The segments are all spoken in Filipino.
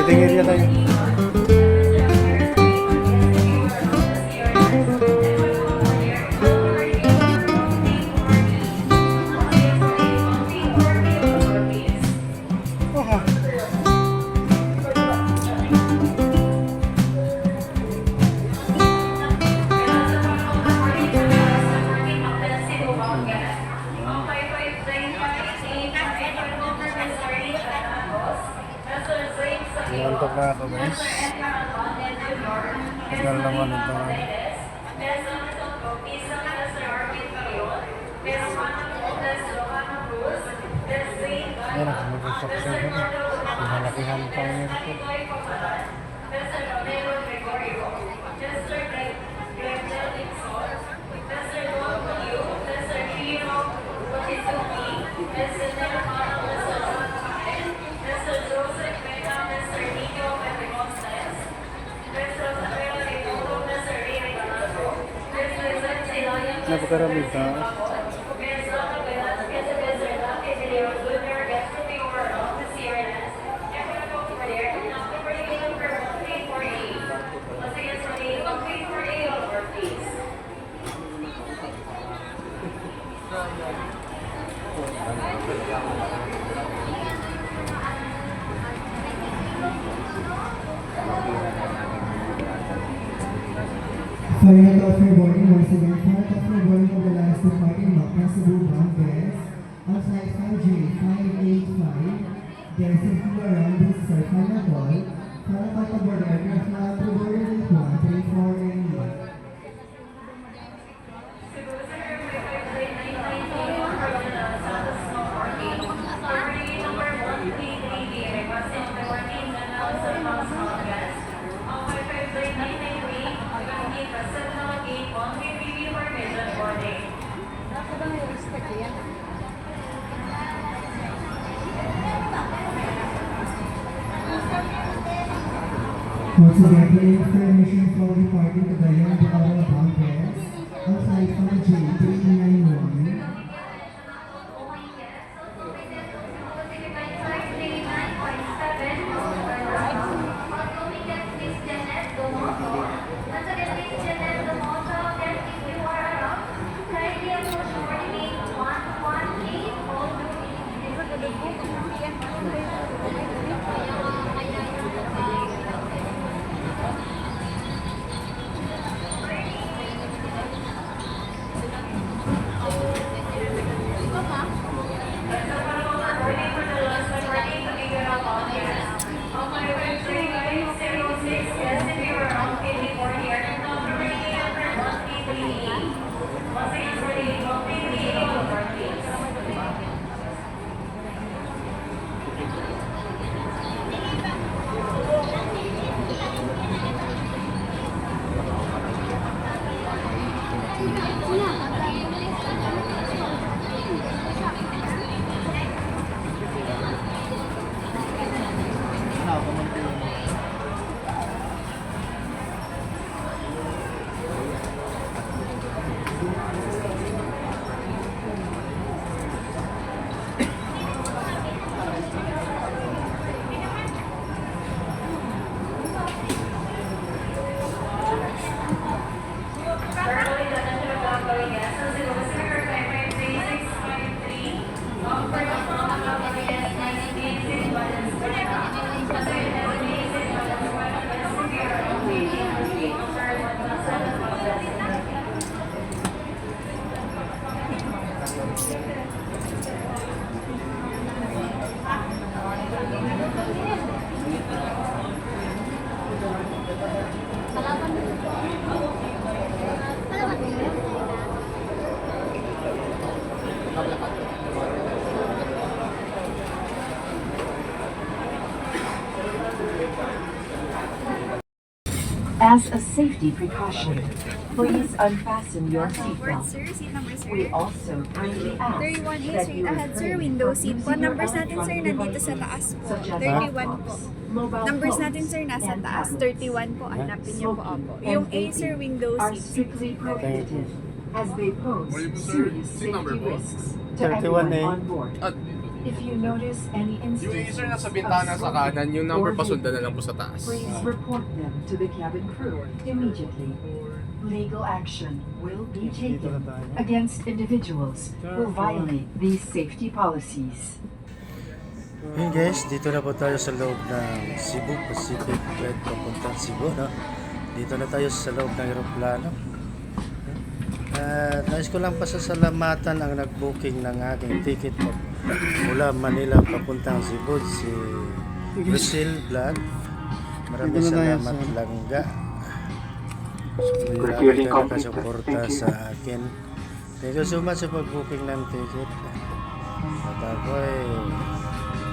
Waiting area tayo. Nantok na ako guys. Tagal naman ito. Ayan, mag-construction ko na. Pinalakihan pa ang airport. Napakarami ka. Final of your boarding once again. Final of your boarding of the last departing Macna Cebu bound guests on flight 5J 585. There's a few around this final call. Para pag-board aircraft na to boarding gate 1, 3, 4, and 1. Once again, for information for departing to the young Bukawa bound guests on flight 5J 391. As a safety precaution, please unfasten your seatbelt. We also kindly ask 31A that straight you ahead sir, refrain window from seat po. using your Numbers natin sir, electronic nandito sa devices, taas po. such as 31 po. laptops, mobile Numbers phones, natin sir, nasa and taas. tablets. 31 po, hanapin niyo po Smoking opo. and Yung A vaping sir, window are seat. strictly prohibited as they pose serious safety risks to 31A. everyone on board. If you notice any Yung instances user na sa of bintana sa kanan, yung number or pasundan na lang po sa taas. please report them to the cabin crew immediately. Legal action will be taken against individuals who violate these safety policies. Yun guys, dito na po tayo sa loob ng Cebu Pacific Flight papuntang Cebu, no? Dito na tayo sa loob ng aeroplano. Nais ko lang pasasalamatan ang nag-booking ng aking ticket po mula Manila papuntang Cebu, si Brazil Vlog. Maraming salamat langga. Lagi ka nakasuporta sa akin. Thank you so much sa pag-booking ng ticket. At ako ay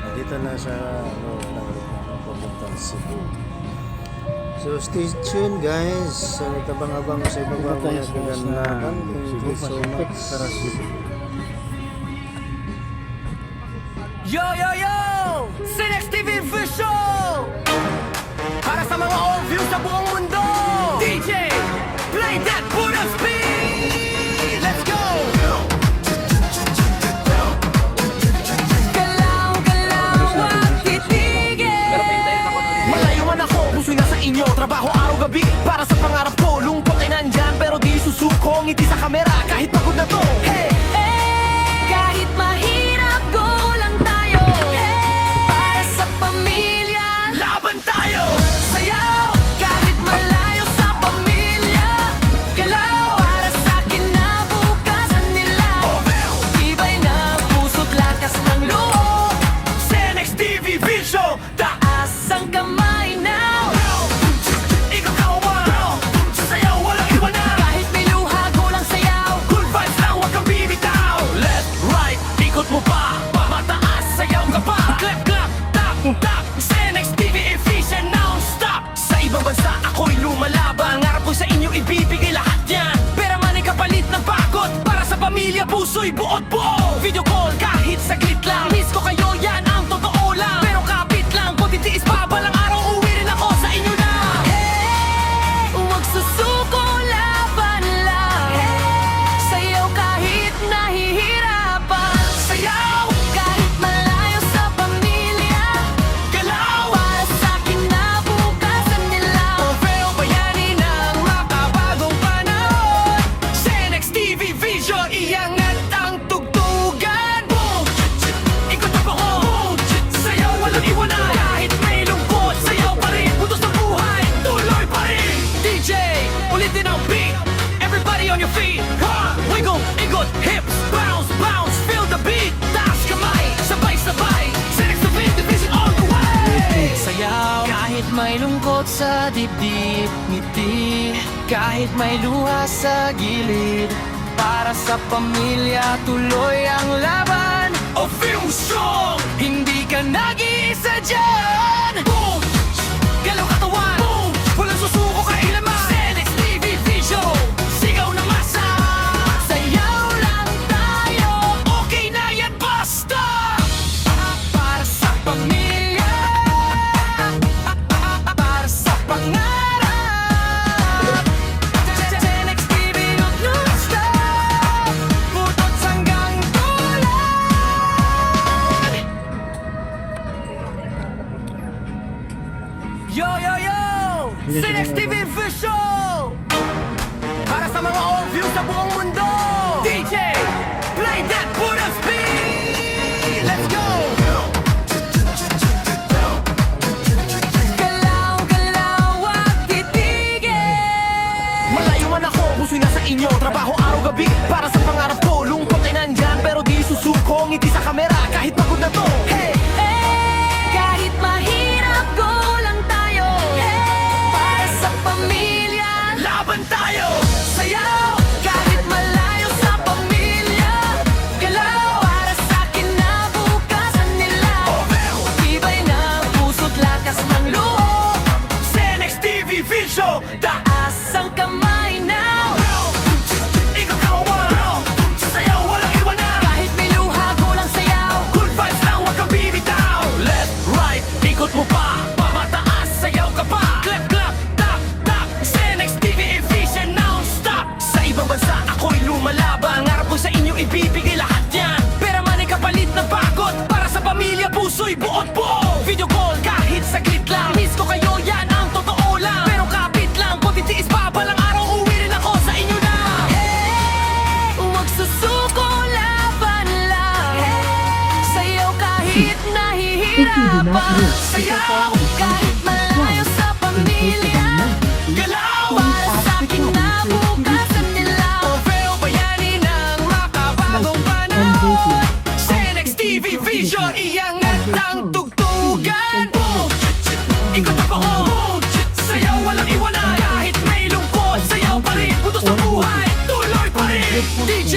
nandito na sa loob ng aeroplano papuntang Cebu. So stay tuned guys. Tabang-abang sa ibang mga kaganapan. Thank you so much. Yo, yo, yo! Cinex TV Official! Para sa mga all views sa buong mundo! DJ, play that Buddha speed! Let's go! Galaw, galaw, wag titigil! Malayo man ako, puso'y nasa inyo. Trabaho araw-gabi para sa pangarap ko. Lungkot ay nandyan pero di susuko. Ngiti sa kamera kahit pagod na to. Hey! Kahit mahirap, go lang tayo. Para sa pamilya, laban tayo. Sayaw, kahit malayo sa pamilya. Galaw, para sa kinabukasan nila. Tibay ng puso't lakas ng loob. Cenex TV Vision, taas ang kamay now. Ikaw kawan, sayaw, walang iwanan. Kahit may luha, go lang sayaw. Good vibes lang, wag kang bibitaw. Left, right, ikot mo pa. Mataas, sayaw ka pa. Clap, clap, tap, tap. Cenex TV efficient, non-stop. Sa ibang bansa, ako'y lumalaban. Ngarap ko sa inyo, ibibigay lahat yan. Pera man ay kapalit ng pagod. Para sa pamilya, puso'y buot buo. Video call, kahit saglit lang. Miss ko kayo, yan ang totoo lang. Pero kapit lang, kung titiis pa balang araw, uwi rin ako sa inyo na. Hey, huwag susuko, laban lang. Sayaw kahit nahihirapan. Sayaw kahit malayo sa pamilya. Galaw para sa kinabukasan nila. Pero bayani ng makabagong panahon. Cenex TV Vision, iangat ang tugtugan. Boom! Ikot na ako. Sayaw walang iwanan. Kahit may lungkot, sayaw pa rin. Butos ng buhay, tuloy pa rin. DJ, ulitin ang beat. Everybody on your feet. Ha! Wiggle, ikot, hips, bounce, bounce. Feel the beat. Taas kamay, sabay-sabay. Cenex TV Division on the way. Sayaw, kahit may lungkot sa dibdib. Ngiti, kahit may luha sa gilid. Para sa pamilya, tuloy ang laban. O feel strong, hindi ka nag-iisa dyan. Boom! Galaw katawan. Boom! Walang susuko kailanman. Cenex TV Vision, sigaw na masa. Sayaw lang tayo, okay na yan basta. Para sa pamilya, para sa pangarap. Cenex TV non-stop, butot hanggang tulan. Yo, yo, yo! Cenex TV Official! Para sa mga all views sa buong mundo! DJ, play that Buddha speed! Let's go! Galaw, galaw, wag titigil! Malayo man ako, puso'y nasa inyo. Trabaho araw-gabi para sa pangarap ko. Lungkot ay nandyan pero di susuko. Ngiti sa kamera kahit pagod na to. Hey! Kahit mahirap, go lang tayo. Para sa pamilya, laban tayo. Sayaw, kahit kahit malayo sa pamilya. Galaw para sa kinabukasan nila. Orfeo bayani ng makabagong panahon. Cenex TV Vision, iangat ang tugtugan. Boom! Ikot ang pahon. Sayaw walang iwanan. Kahit may lungkot, sayaw pa rin. Putos ng buhay, tuloy pa rin. DJ,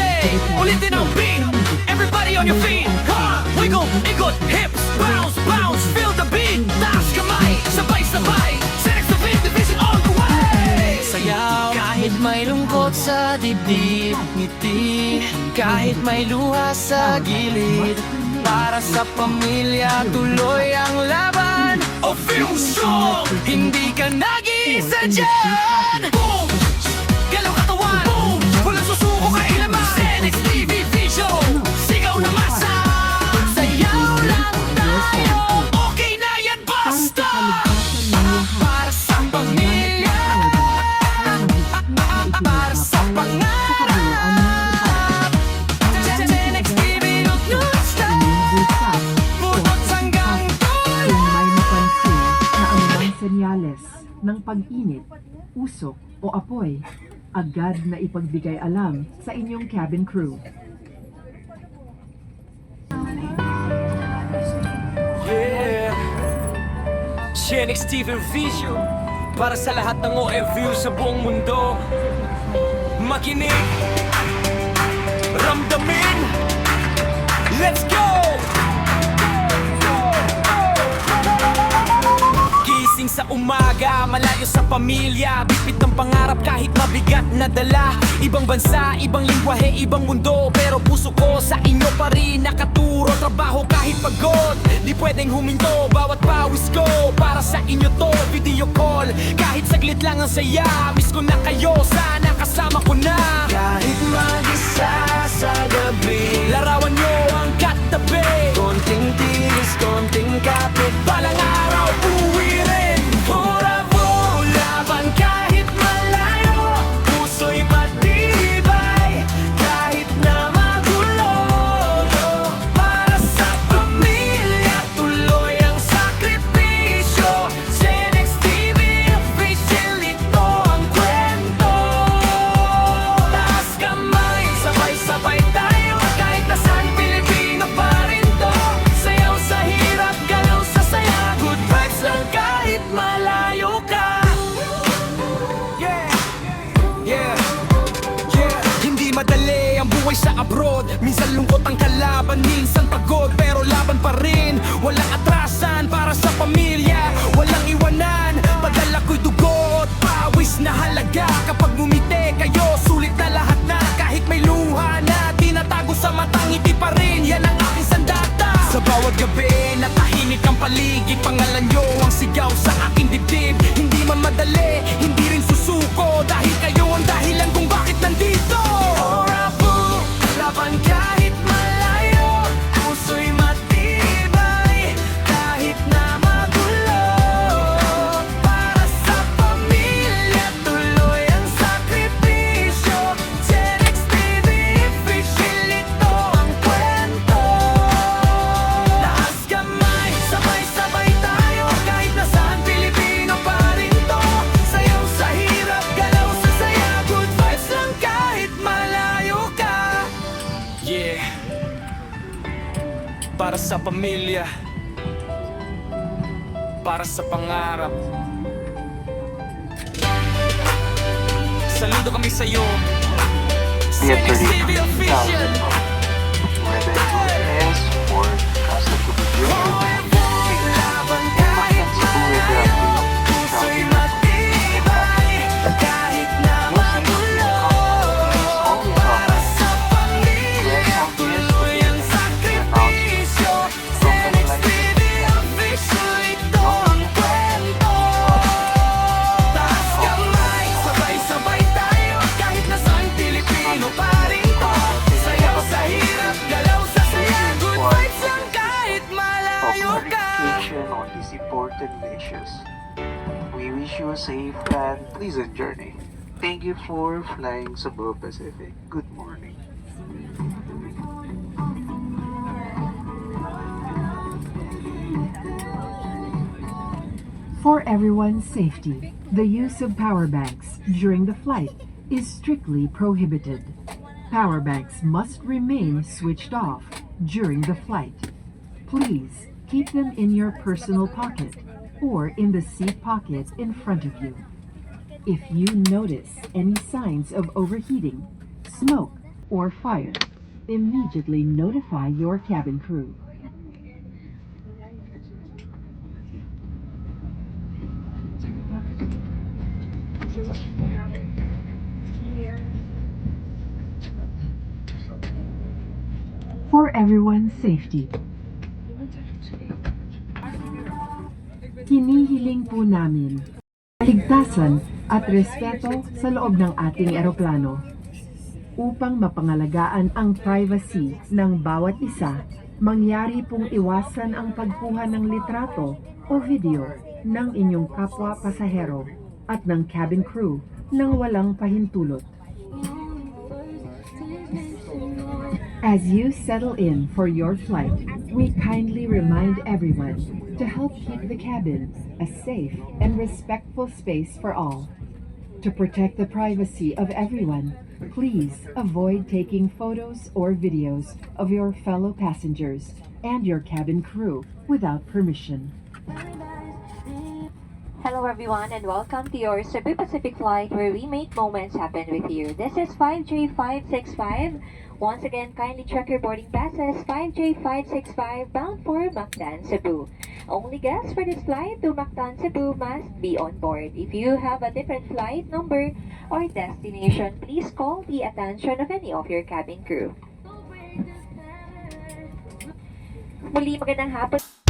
ulitin ang beat. Everybody on your feet. Ha! Wiggle, ikot, hips, bounce, bounce. Feel the beat. Taas kamay, sabay-sabay. Cenex TV Division on the way. Sayaw kahit may lungkot sa dibdib. Ngiti kahit may luha sa gilid. Para sa pamilya, tuloy ang laban. O feel strong, hindi ka nag-iisa dyan. Boom! Galaw katawan. Boom! Walang susuko kailaman. Cenex TV Vision, sigaw na masa. Sayaw lang tayo, okay na yan basta. Para sa pamilya, para sa pangarap. Cenex TV non-stop. Putot hanggang dulo. Kung may mapansin na anumang senyales ng pag-init, usok o apoy, agad na ipagbigay alam sa inyong cabin crew. Yeah, Cenex TV Vision, para sa lahat ng OFU sa buong mundo. Makinig, ramdamin, let's go! Gising sa umaga, malayo sa pamilya. Bipit ng pangarap kahit mabigat na dala. Ibang bansa, ibang lingwahe, ibang mundo. Pero puso ko sa inyo pa rin nakaturo. Trabaho kahit pagod, di pwedeng huminto. Bawat pawis ko, para sa inyo to. Video call, kahit saglit lang ang saya. Miss ko na kayo, sana kasama ko na. Kahit mag-isa sa gabi, larawan nyo ang katabi. Konting tiis, konting kapit, balang araw uwi rin. Bravo, laban kahit malayo. Puso'y matibay, kahit na magulo. Para sa pamilya, tuloy ang sakripisyo. Cenex TV official, ito ang kwento. Taas kamay, sabay-sabay tayo. Kahit nasaan Pilipino pa rin to. Sayaw sa hirap, galaw sa saya. Good vibes lang kahit malayo ka. Yeah, yeah, yeah. Hindi madali ang buhay sa abroad. Minsan lungkot ang kalaban, minsan pagod. Pero laban pa rin, walang atrasan. Para sa pamilya, walang iwanan. Padala ko'y dugo at pawis na halaga. Kapag ngumiti kayo, sulit na lahat na. Kahit may luha na tinatago sa matang ngiti pa rin. Yan ang aking sandata. Sa bawat gabi, natahimik ang paligid. Pangalan nyo ang sigaw sa aking dibdib. Hindi man madali, hindi rin susuko. Dahil kayo ang dahilan kung bakit nandito. Bravo, laban kahit malayo. Puso'y matibay, kahit na magulo. Para sa pamilya, tuloy ang sakripisyo. Cenex TV official, ito ang kwento. Taas kamay, sabay-sabay tayo. Kahit nasaan Pilipino pa rin to. Sayaw sa hirap, galaw sa saya. Good vibes lang kahit malayo ka. Yeah, para sa pamilya, para sa pangarap. Saludo kami sa'yo, Cenex TV official. Whether it is for Casa Cubidyo, Laban kahit malayo, puso'y matibay, kahit na magulo. Para sa pamilya, tuloy ang sakripisyo. Cenex TV official, ito ang kwento. Taas kamay, sabay-sabay tayo. Kahit nasaan Pilipino pa rin to. Sayaw sa hirap, galaw sa saya. Good vibes lang kahit malayo of ka. clarification on these important issues. We wish you a safe and pleasant journey. Thank you for flying Cebu Pacific. Good morning. For everyone's safety, the use of power banks during the flight is strictly prohibited. Power banks must remain switched off during the flight. Please keep them in your personal pocket or in the seat pocket in front of you. If you notice any signs of overheating, smoke, or fire, immediately notify your cabin crew. For everyone's safety, hinihiling po namin ligtasan at respeto sa loob ng ating eroplano upang mapangalagaan ang privacy ng bawat isa. Mangyari pong iwasan ang pagkuha ng litrato o video ng inyong kapwa pasahero at ng cabin crew nang walang pahintulot. As you settle in for your flight, we kindly remind everyone to help keep the cabin a safe and respectful space for all. To protect the privacy of everyone, please avoid taking photos or videos of your fellow passengers and your cabin crew without permission. Hello everyone and welcome to your Cebu Pacific flight where we make moments happen with you. This is 5J565. Once again, kindly check your boarding passes. 5J565 bound for Mactan, Cebu. Only guests for this flight to Mactan, Cebu must be on board. If you have a different flight number or destination, please call the attention of any of your cabin crew. Muli, magandang hapon.